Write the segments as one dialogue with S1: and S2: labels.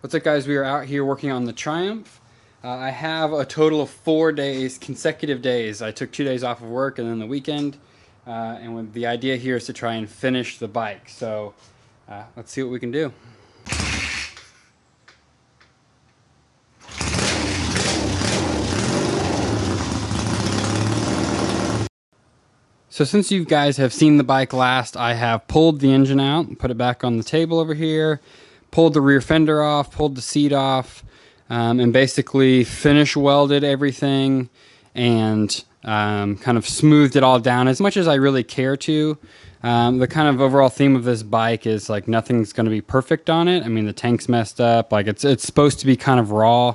S1: What's up, guys? We are out here working on the Triumph. I have a total of 4 days, consecutive days. I took 2 days off of work and then the weekend. The idea here is to try and finish the bike. So let's see what we can do. So since you guys have seen the bike last, I have pulled the engine out, put it back on the table over here, pulled the rear fender off, pulled the seat off, and basically finish welded everything and kind of smoothed it all down as much as I really care to. The kind of overall theme of this bike is like nothing's going to be perfect on it. I mean, the tank's messed up. Like it's supposed to be kind of raw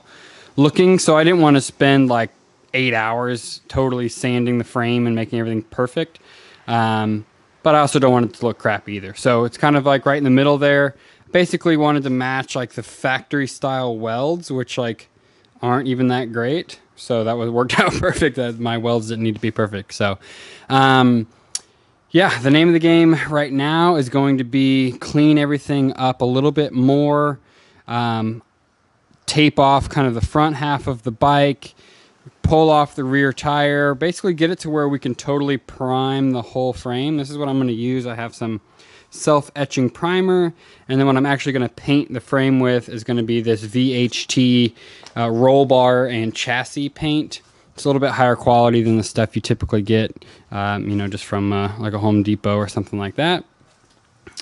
S1: looking, so I didn't want to spend like 8 hours totally sanding the frame and making everything perfect. But I also don't want it to look crap either. So it's kind of like right in the middle there. Basically wanted to match like the factory style welds, which like aren't even that great. So that worked out perfect. That my welds didn't need to be perfect. So, yeah, the name of the game right now is going to be clean everything up a little bit more, tape off kind of the front half of the bike, pull off the rear tire, basically get it to where we can totally prime the whole frame. This is what I'm going to use. I have some self-etching primer, and then what I'm actually going to paint the frame with is going to be this VHT roll bar and chassis paint. It's a little bit higher quality than the stuff you typically get, just from like a Home Depot or something like that.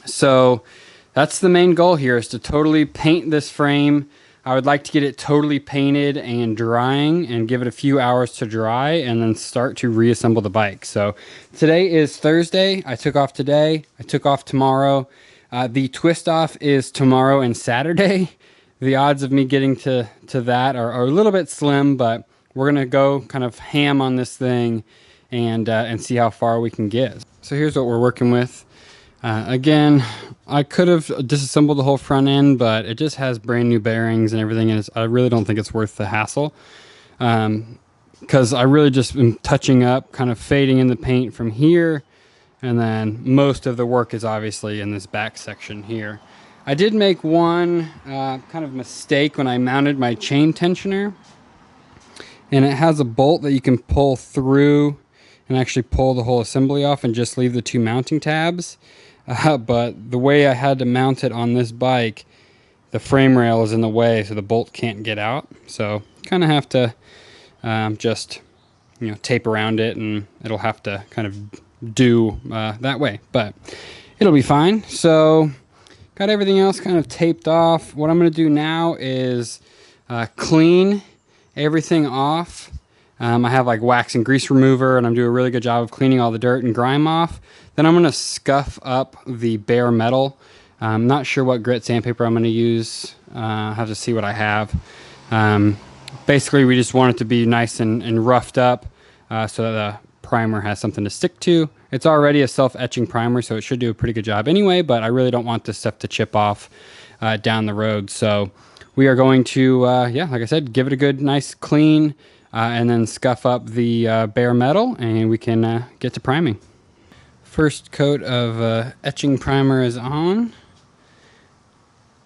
S1: So that's the main goal here, is to totally paint this frame. I would like to get it totally painted and drying and give it a few hours to dry and then start to reassemble the bike. So today is Thursday. I took off today. I took off tomorrow. The twist off is tomorrow and Saturday. The odds of me getting to that are a little bit slim, but we're going to go kind of ham on this thing and see how far we can get. So here's what we're working with. Again, I could have disassembled the whole front end, but it just has brand new bearings and everything, and I really don't think it's worth the hassle, because I really just am touching up, kind of fading in the paint from here, and then most of the work is obviously in this back section here. I did make one kind of mistake when I mounted my chain tensioner, and it has a bolt that you can pull through and actually pull the whole assembly off and just leave the two mounting tabs. But the way I had to mount it on this bike, the frame rail is in the way, so the bolt can't get out. So kind of have to just tape around it, and it'll have to kind of do that way. But it'll be fine. So got everything else kind of taped off. What I'm going to do now is clean everything off. I have like wax and grease remover, and I'm doing a really good job of cleaning all the dirt and grime off. Then I'm going to scuff up the bare metal. I'm not sure what grit sandpaper I'm going to use. I have to see what I have. Basically, we just want it to be nice and roughed up so that the primer has something to stick to. It's already a self-etching primer, so it should do a pretty good job anyway, but I really don't want this stuff to chip off down the road. So we are going to, like I said, give it a good, nice, clean, and then scuff up the bare metal, and we can get to priming. First coat of etching primer is on.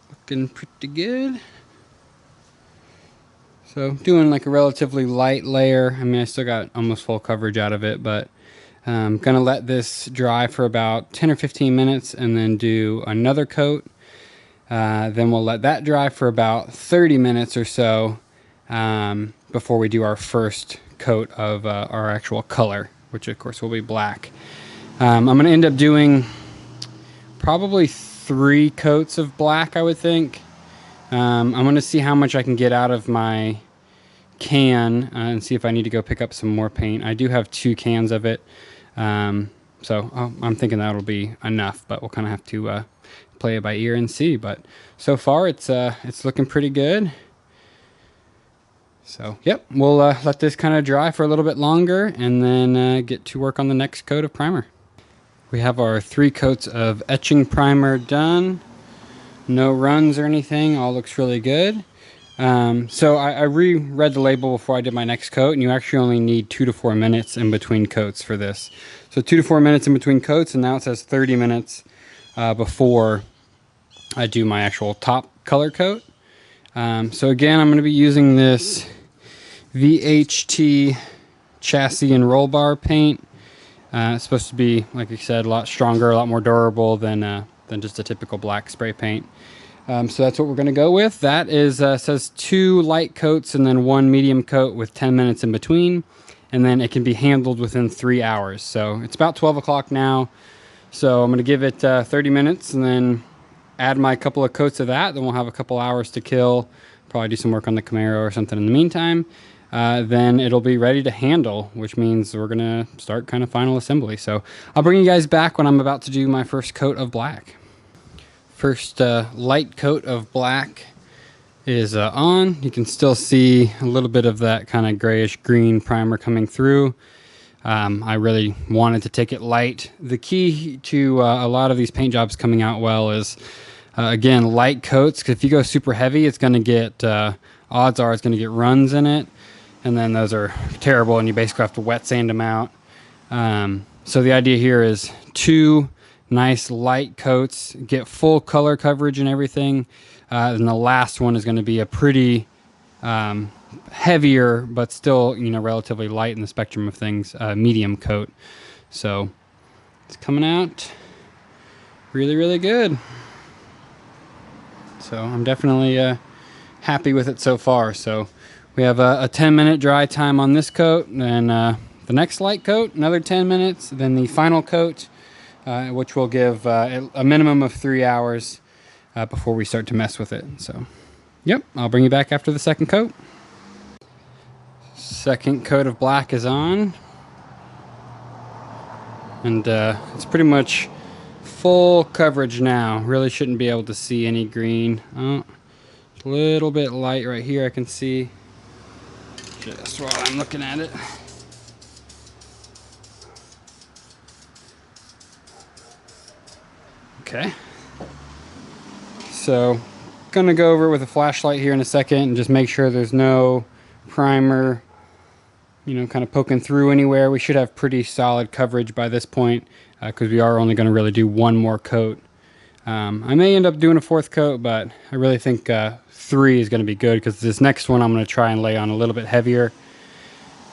S1: Looking pretty good. So doing like a relatively light layer. I mean, I still got almost full coverage out of it, but I'm gonna let this dry for about 10 or 15 minutes and then do another coat. Then we'll let that dry for about 30 minutes or so before we do our first coat of our actual color, which of course will be black. I'm going to end up doing probably 3 coats of black, I would think. I'm going to see how much I can get out of my can and see if I need to go pick up some more paint. I do have 2 cans of it, so I'm thinking that'll be enough, but we'll kind of have to play it by ear and see. But so far it's looking pretty good. So yep, we'll let this kind of dry for a little bit longer and then get to work on the next coat of primer. We have our 3 coats of etching primer done. No runs or anything, all looks really good. So I reread the label before I did my next coat, and you actually only need 2 to 4 minutes in between coats for this. So 2 to 4 minutes in between coats, and now it says 30 minutes before I do my actual top color coat. So again, I'm going to be using this VHT chassis and roll bar paint. It's supposed to be, like I said, a lot stronger, a lot more durable than just a typical black spray paint. So that's what we're going to go with. That is says 2 light coats and then 1 medium coat with 10 minutes in between, and then it can be handled within 3 hours. So it's about 12 o'clock now, so I'm going to give it 30 minutes and then add my couple of coats of that. Then we'll have a couple hours to kill, probably do some work on the Camaro or something in the meantime. Then it'll be ready to handle, which means we're going to start kind of final assembly. So I'll bring you guys back when I'm about to do my first coat of black. First light coat of black is on. You can still see a little bit of that kind of grayish green primer coming through. I really wanted to take it light. The key to a lot of these paint jobs coming out well is, again, light coats. 'Cause if you go super heavy, it's going to get, odds are it's going to get runs in it. And then those are terrible, and you basically have to wet sand them out. So the idea here is 2 nice light coats, get full color coverage and everything. And the last one is going to be a pretty heavier, but still, you know, relatively light in the spectrum of things, medium coat. So it's coming out really, really good. So I'm definitely happy with it so far. So we have a 10-minute dry time on this coat, and then the next light coat, another 10 minutes, then the final coat, which will give a minimum of 3 hours before we start to mess with it. So, yep, I'll bring you back after the second coat. Second coat of black is on, and it's pretty much full coverage now. Really shouldn't be able to see any green. Oh, a little bit light right here I can see, just while I'm looking at it. Okay. So, gonna go over it with a flashlight here in a second and just make sure there's no primer, you know, kind of poking through anywhere. We should have pretty solid coverage by this point, because we are only gonna really do 1 more coat. I may end up doing a 4th coat, but I really think 3 is gonna be good, because this next one I'm gonna try and lay on a little bit heavier.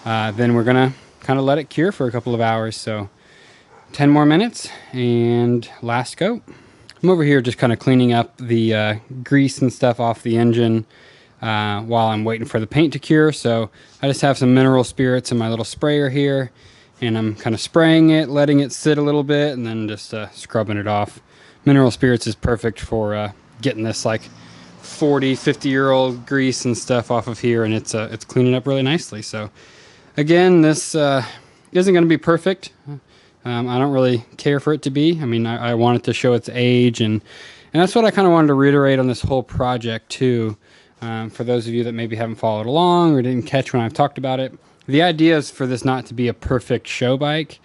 S1: Then we're gonna kind of let it cure for a couple of hours. So 10 more minutes and last coat. I'm over here just kind of cleaning up the grease and stuff off the engine while I'm waiting for the paint to cure. So I just have some mineral spirits in my little sprayer here, and I'm kind of spraying it, letting it sit a little bit, and then just scrubbing it off. Mineral spirits is perfect for getting this like 40, 50-year-old grease and stuff off of here, and it's cleaning up really nicely. So again, this isn't going to be perfect. I don't really care for it to be. I mean, I want it to show its age, and that's what I kind of wanted to reiterate on this whole project too. For those of you that maybe haven't followed along or didn't catch when I've talked about it, the idea is for this not to be a perfect show bike.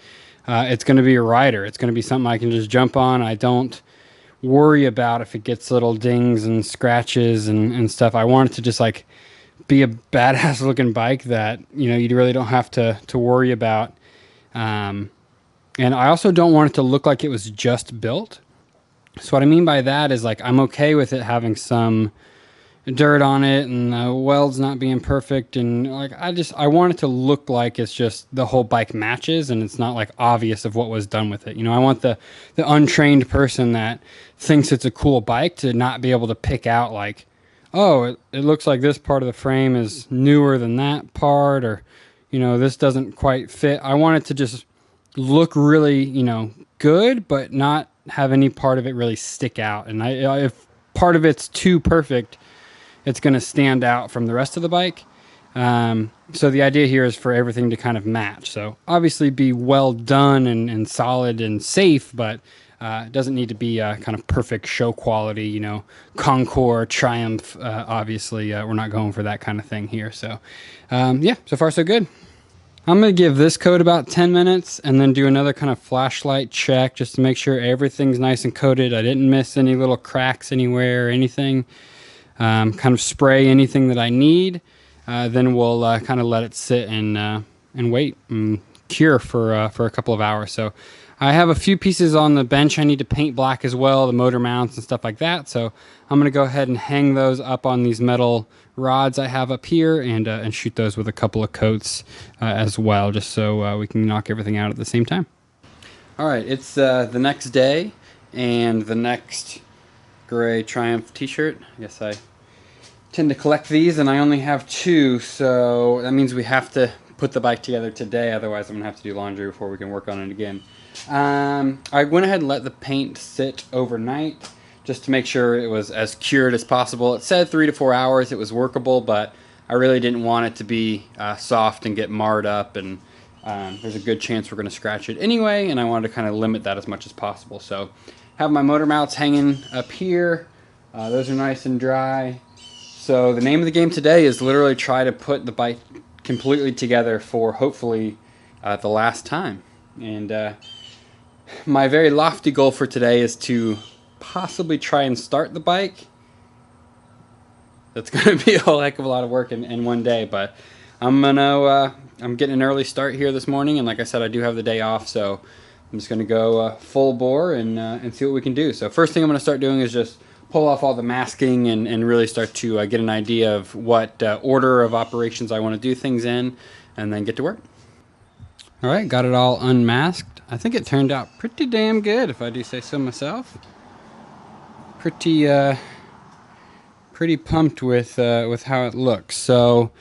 S1: It's going to be a rider. It's going to be something I can just jump on. I don't worry about if it gets little dings and scratches and stuff. I want it to just like be a badass looking bike that, you know, you really don't have to worry about. And I also don't want it to look like it was just built. So what I mean by that is, like, I'm okay with it having some dirt on it and the welds not being perfect, and like I want it to look like it's just the whole bike matches and it's not like obvious of what was done with it. You know, I want the untrained person that thinks it's a cool bike to not be able to pick out like, oh, it looks like this part of the frame is newer than that part, or, you know, this doesn't quite fit. I want it to just look really, you know, good, but not have any part of it really stick out. And if part of it's too perfect, it's going to stand out from the rest of the bike. So the idea here is for everything to kind of match. So obviously be well done and solid and safe, but it doesn't need to be kind of perfect show quality, you know, Concours, Triumph. Obviously, we're not going for that kind of thing here. So yeah, so far so good. I'm going to give this coat about 10 minutes and then do another kind of flashlight check just to make sure everything's nice and coated. I didn't miss any little cracks anywhere or anything. Kind of spray anything that I need. Then we'll kind of let it sit and wait and cure for a couple of hours. So I have a few pieces on the bench I need to paint black as well, the motor mounts and stuff like that. So I'm going to go ahead and hang those up on these metal rods I have up here and shoot those with a couple of coats as well, just so we can knock everything out at the same time. All right, it's the next day and the next gray Triumph t-shirt. I guess I tend to collect these and I only have 2, so that means we have to put the bike together today, otherwise I'm gonna have to do laundry before we can work on it again. I went ahead and let the paint sit overnight just to make sure it was as cured as possible. It said 3 to 4 hours. It was workable, but I really didn't want it to be soft and get marred up, and there's a good chance we're gonna scratch it anyway, and I wanted to kind of limit that as much as possible. So have my motor mounts hanging up here. Those are nice and dry. So the name of the game today is literally try to put the bike completely together for hopefully the last time. And my very lofty goal for today is to possibly try and start the bike. That's going to be a whole heck of a lot of work in one day, but I'm getting an early start here this morning, and like I said, I do have the day off, so I'm just going to go full bore and see what we can do. So first thing I'm going to start doing is just pull off all the masking and really start to get an idea of what order of operations I want to do things in, and then get to work. All right, got it all unmasked. I think it turned out pretty damn good, if I do say so myself. Pretty pumped with how it looks. So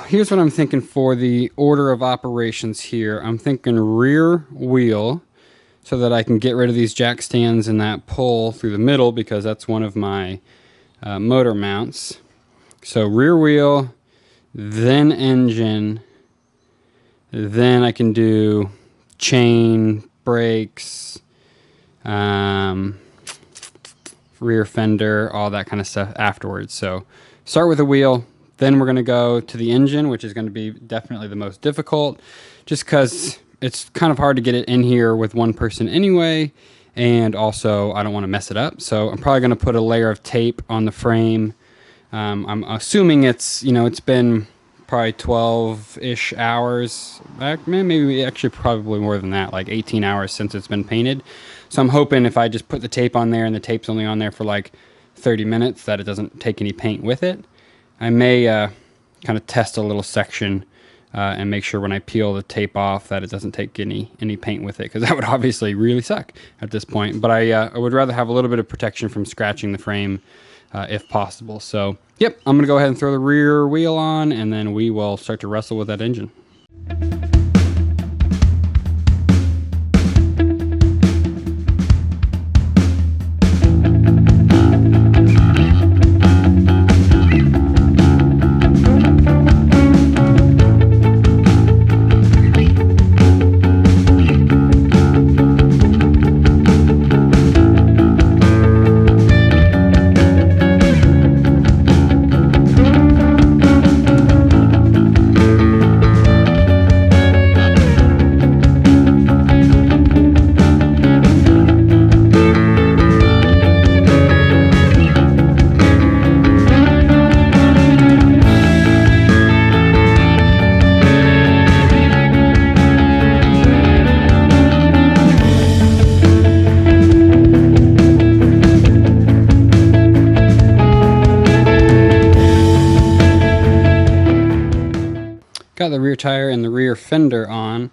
S1: here's what I'm thinking for the order of operations here. I'm thinking rear wheel, so that I can get rid of these jack stands and that pull through the middle, because that's one of my motor mounts. So rear wheel, then engine, then I can do chain, brakes, rear fender, all that kind of stuff afterwards. So start with the wheel, then we're going to go to the engine, which is going to be definitely the most difficult, just because it's kind of hard to get it in here with one person anyway, and also I don't want to mess it up. So I'm probably going to put a layer of tape on the frame. I'm assuming it's been probably 12-ish hours, maybe actually probably more than that, like 18 hours since it's been painted. So I'm hoping if I just put the tape on there and the tape's only on there for like 30 minutes that it doesn't take any paint with it. I may kind of test a little section and make sure when I peel the tape off that it doesn't take any paint with it, because that would obviously really suck at this point. But I would rather have a little bit of protection from scratching the frame if possible. So yep, I'm gonna go ahead and throw the rear wheel on, and then we will start to wrestle with that engine. Got the rear tire and the rear fender on.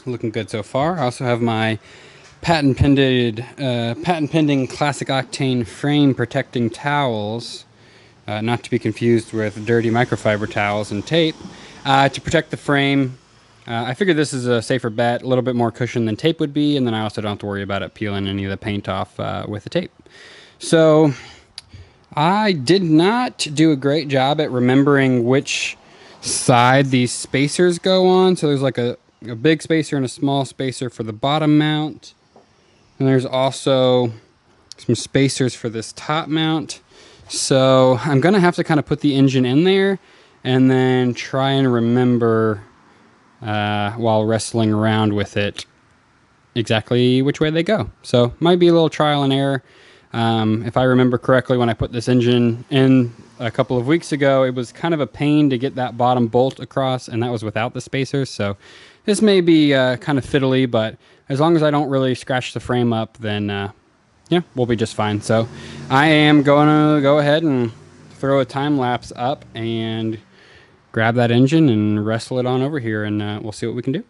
S1: Looking good so far. I also have my patent pending classic Octane frame protecting towels, not to be confused with dirty microfiber towels and tape, to protect the frame. I figured this is a safer bet, a little bit more cushion than tape would be, and then I also don't have to worry about it peeling any of the paint off with the tape. So I did not do a great job at remembering which side these spacers go on. So there's like a big spacer and a small spacer for the bottom mount. And there's also some spacers for this top mount. So I'm going to have to kind of put the engine in there and then try and remember while wrestling around with it exactly which way they go. So might be a little trial and error. If I remember correctly, when I put this engine in a couple of weeks ago, it was kind of a pain to get that bottom bolt across, and that was without the spacers. So This may be kind of fiddly, but as long as I don't really scratch the frame up, then yeah, we'll be just fine. So I am going to go ahead and throw a time lapse up and grab that engine and wrestle it on over here, and we'll see what we can do.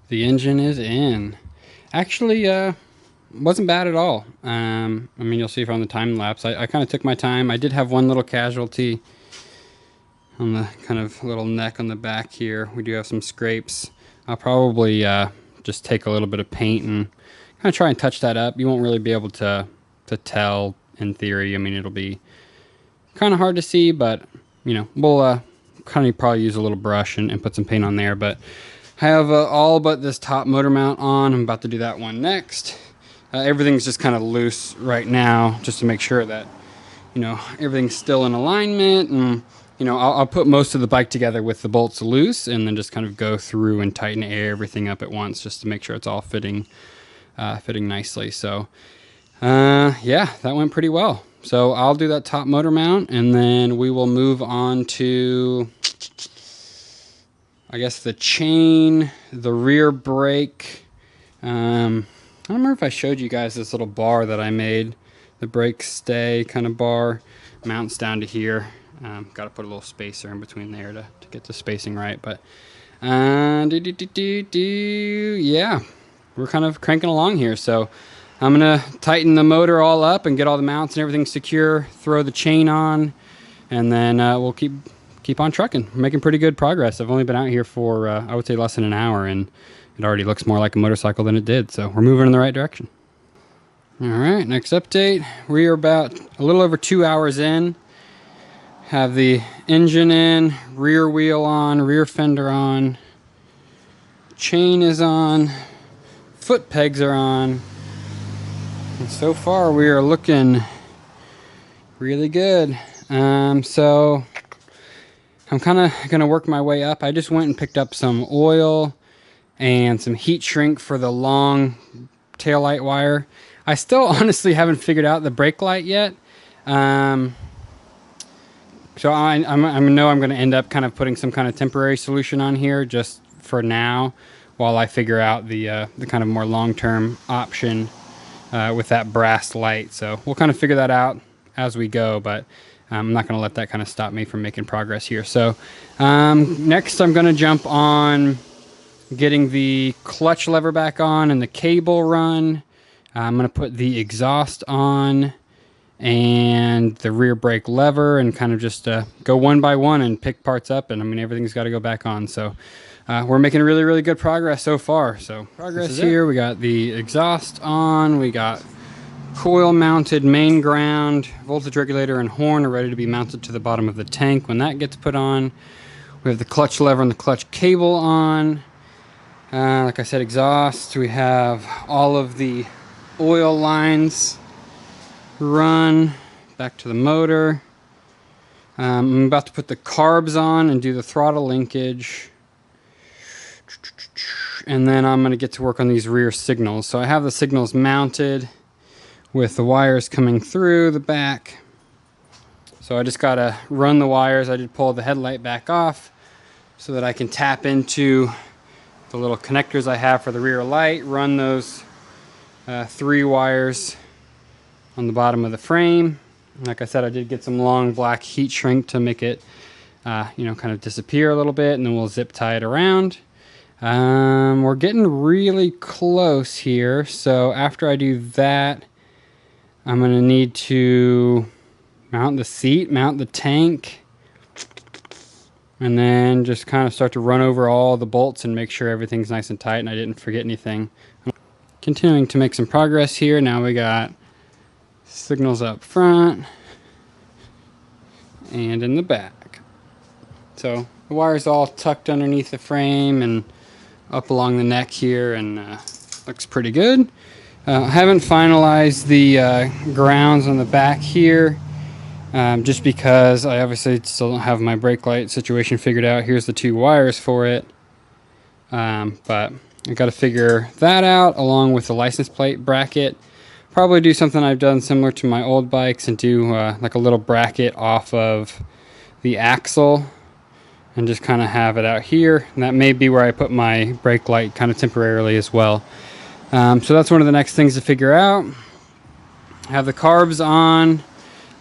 S1: The engine is in. Actually, wasn't bad at all. I mean, you'll see from the time lapse. I kind of took my time. I did have one little casualty on the kind of little neck on the back here. We do have some scrapes. I'll probably just take a little bit of paint and kind of try and touch that up. You won't really be able to tell in theory. I mean, it'll be kind of hard to see, but you know, we'll kind of probably use a little brush and put some paint on there. But I have all but this top motor mount on. I'm about to do that one next. Everything's just kind of loose right now, just to make sure that, you know, everything's still in alignment. And, you know, I'll put most of the bike together with the bolts loose and then just kind of go through and tighten everything up at once just to make sure it's all fitting nicely. So, yeah, that went pretty well. So I'll do that top motor mount and then we will move on to, I guess, the chain, the rear brake. I don't remember if I showed you guys this little bar that I made, the brake stay kind of bar, mounts down to here. Got to put a little spacer in between there to get the spacing right. But yeah, we're kind of cranking along here. So I'm gonna tighten the motor all up and get all the mounts and everything secure, throw the chain on, and then we'll keep on trucking. We're making pretty good progress. I've only been out here for, I would say, less than an hour, and it already looks more like a motorcycle than it did. So we're moving in the right direction. All right, next update. We are about a little over 2 hours in. Have the engine in, rear wheel on, rear fender on, chain is on, foot pegs are on. And so far we are looking really good. So I'm kind of going to work my way up. I just went and picked up some oil and some heat shrink for the long taillight wire. I still honestly haven't figured out the brake light yet. So I know I'm going to end up kind of putting some kind of temporary solution on here just for now while I figure out the kind of more long-term option with that brass light. So we'll kind of figure that out as we go, but I'm not going to let that kind of stop me from making progress here. So next I'm going to jump on getting the clutch lever back on and the cable run. I'm going to put the exhaust on and the rear brake lever and kind of just go one by one and pick parts up. And I mean, everything's got to go back on. So we're making really, really good progress so far. So progress here, we got the exhaust on, we got coil mounted main ground, voltage regulator and horn are ready to be mounted to the bottom of the tank when that gets put on. We have the clutch lever and the clutch cable on. Like I said, exhaust. We have all of the oil lines run back to the motor. I'm about to put the carbs on and do the throttle linkage. And then I'm going to get to work on these rear signals. So I have the signals mounted with the wires coming through the back. So I just got to run the wires. I did pull the headlight back off so that I can tap into the little connectors I have for the rear light, run those 3 wires on the bottom of the frame. Like I said, I did get some long black heat shrink to make it you know, kind of disappear a little bit, and then we'll zip tie it around. We're getting really close here, so after I do that, I'm going to need to mount the seat, mount the tank, and then just kind of start to run over all the bolts and make sure everything's nice and tight and I didn't forget anything. continuing to make some progress here. Now we got signals up front and in the back. So the wire's all tucked underneath the frame and up along the neck here, and looks pretty good. I haven't finalized the grounds on the back here, just because I obviously still don't have my brake light situation figured out. Here's the 2 wires for it, but I got to figure that out along with the license plate bracket. Probably do something I've done similar to my old bikes and do like a little bracket off of the axle and just kind of have it out here. And that may be where I put my brake light kind of temporarily as well. So that's one of the next things to figure out. Have the carbs on.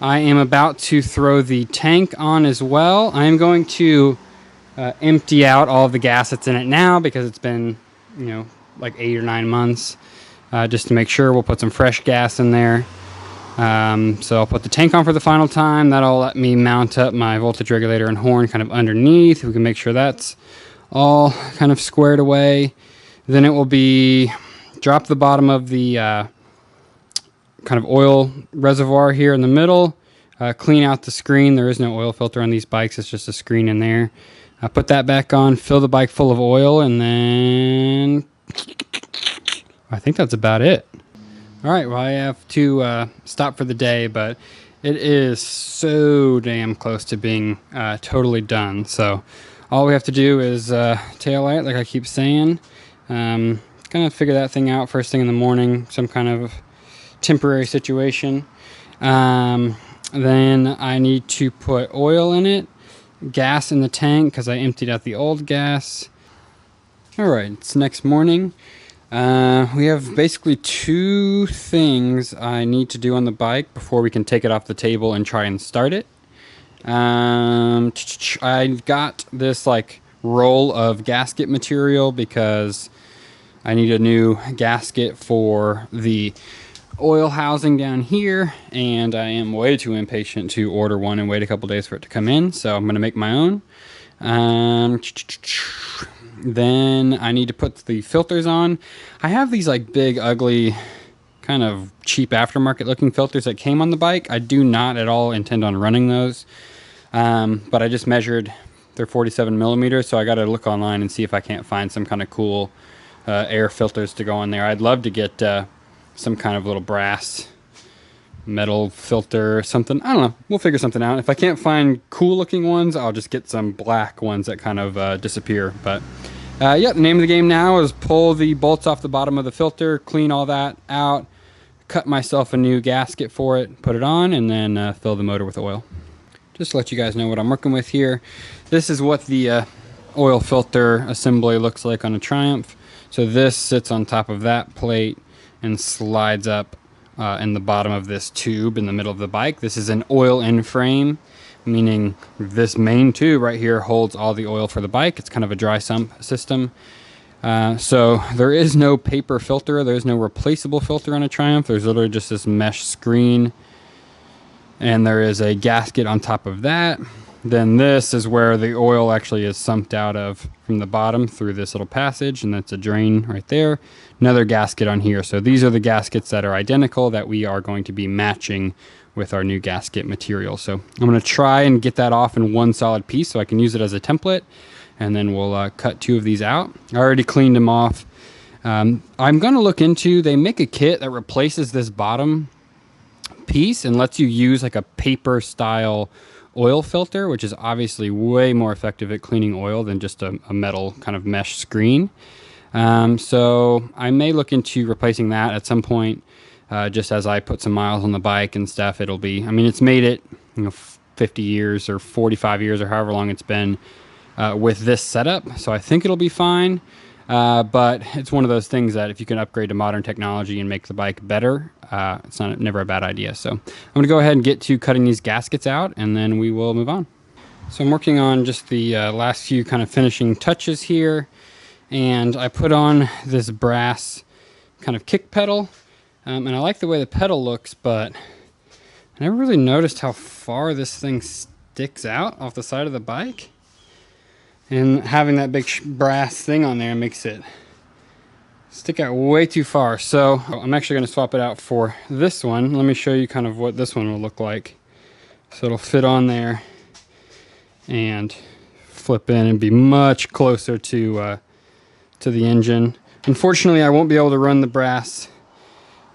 S1: I am about to throw the tank on as well. I am going to empty out all of the gas that's in it now because it's been, you know, like 8 or 9 months, just to make sure. We'll put some fresh gas in there. So I'll put the tank on for the final time. That'll let me mount up my voltage regulator and horn kind of underneath. We can make sure that's all kind of squared away. Then it will be drop the bottom of the kind of oil reservoir here in the middle, clean out the screen. There is no oil filter on these bikes. It's just a screen in there. Put that back on, fill the bike full of oil, and then I think that's about it. All right, well, I have to stop for the day, but it is so damn close to being totally done. So all we have to do is tail light, like I keep saying. Kind of figure that thing out first thing in the morning, some kind of temporary situation. Then I need to put oil in it, gas in the tank because I emptied out the old gas. All right, it's next morning. We have basically 2 things I need to do on the bike before we can take it off the table and try and start it. I've got this like roll of gasket material because I need a new gasket for the oil housing down here, and I am way too impatient to order one and wait a couple days for it to come in, so I'm going to make my own. Then I need to put the filters on. I have these like big, ugly, kind of cheap aftermarket looking filters that came on the bike. I do not at all intend on running those, but I just measured. They're 47 millimeters, so I got to look online and see if I can't find some kind of cool air filters to go on there. I'd love to get some kind of little brass metal filter or something. I don't know. We'll figure something out. If I can't find cool looking ones, I'll just get some black ones that kind of disappear. But yeah, the name of the game now is pull the bolts off the bottom of the filter, clean all that out, cut myself a new gasket for it, put it on, and then fill the motor with oil. Just to let you guys know what I'm working with here. This is what the oil filter assembly looks like on a Triumph. So this sits on top of that plate and slides up in the bottom of this tube in the middle of the bike. This is an oil in frame, meaning this main tube right here holds all the oil for the bike. It's kind of a dry sump system. So there is no paper filter. There's no replaceable filter on a Triumph. There's literally just this mesh screen, and there is a gasket on top of that. Then this is where the oil actually is sumped out of from the bottom through this little passage, and that's a drain right there. Another gasket on here. So these are the gaskets that are identical that we are going to be matching with our new gasket material. So I'm going to try and get that off in one solid piece so I can use it as a template, and then we'll cut 2 of these out. I already cleaned them off. I'm going to look into, they make a kit that replaces this bottom piece and lets you use like a paper style oil filter, which is obviously way more effective at cleaning oil than just a metal kind of mesh screen. So I may look into replacing that at some point, just as I put some miles on the bike and stuff. It'll be, I mean, it's made it, 50 years or 45 years or however long it's been with this setup. So I think it'll be fine. But it's one of those things that if you can upgrade to modern technology and make the bike better, it's never a bad idea. So I'm going to go ahead and get to cutting these gaskets out, and then we will move on. So I'm working on just the last few kind of finishing touches here, and I put on this brass kind of kick pedal, and I like the way the pedal looks, but I never really noticed how far this thing sticks out off the side of the bike. And having that big brass thing on there makes it stick out way too far. So I'm actually going to swap it out for this one. Let me show you kind of what this one will look like. So it'll fit on there and flip in and be much closer to the engine. Unfortunately, I won't be able to run the brass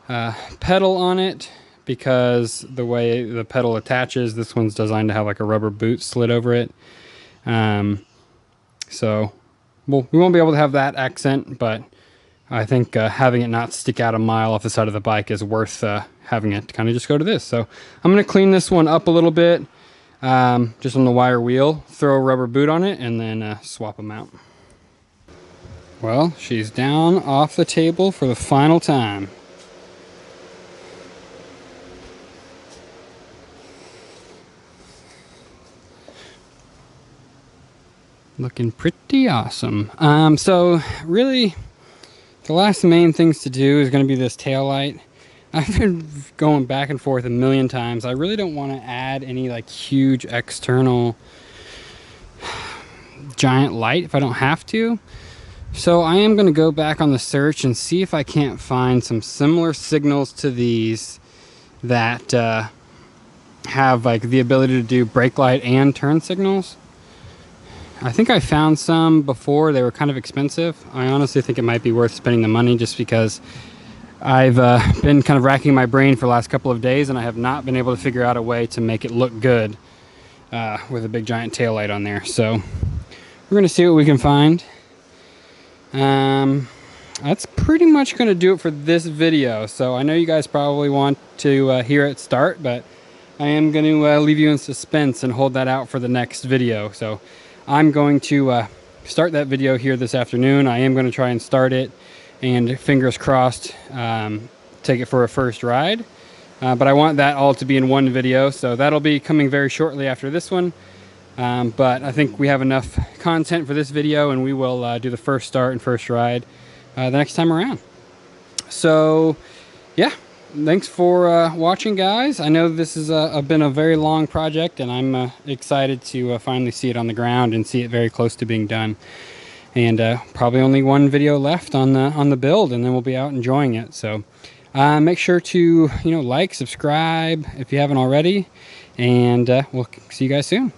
S1: pedal on it because the way the pedal attaches, this one's designed to have like a rubber boot slid over it. So we won't be able to have that accent, but I think having it not stick out a mile off the side of the bike is worth having it kind of just go to this. So I'm going to clean this one up a little bit, just on the wire wheel, throw a rubber boot on it, and then swap them out. Well, she's down off the table for the final time. Looking pretty awesome. So really, the last main things to do is going to be this tail light. I've been going back and forth a million times. I really don't want to add any like huge external giant light if I don't have to. So I am going to go back on the search and see if I can't find some similar signals to these that have like the ability to do brake light and turn signals. I think I found some before. They were kind of expensive. I honestly think it might be worth spending the money just because I've been kind of racking my brain for the last couple of days and I have not been able to figure out a way to make it look good with a big giant tail light on there. So we're going to see what we can find. That's pretty much going to do it for this video. So I know you guys probably want to hear it start, but I am going to leave you in suspense and hold that out for the next video. So I'm going to start that video here this afternoon. I am going to try and start it and fingers crossed take it for a first ride. But I want that all to be in one video, so that'll be coming very shortly after this one. But I think we have enough content for this video, and we will do the first start and first ride the next time around. So yeah, thanks for watching, guys. I know this has been a very long project, and I'm excited to finally see it on the ground and see it very close to being done. And probably only one video left on the build, and then we'll be out enjoying it. So make sure to like, subscribe if you haven't already, and we'll see you guys soon.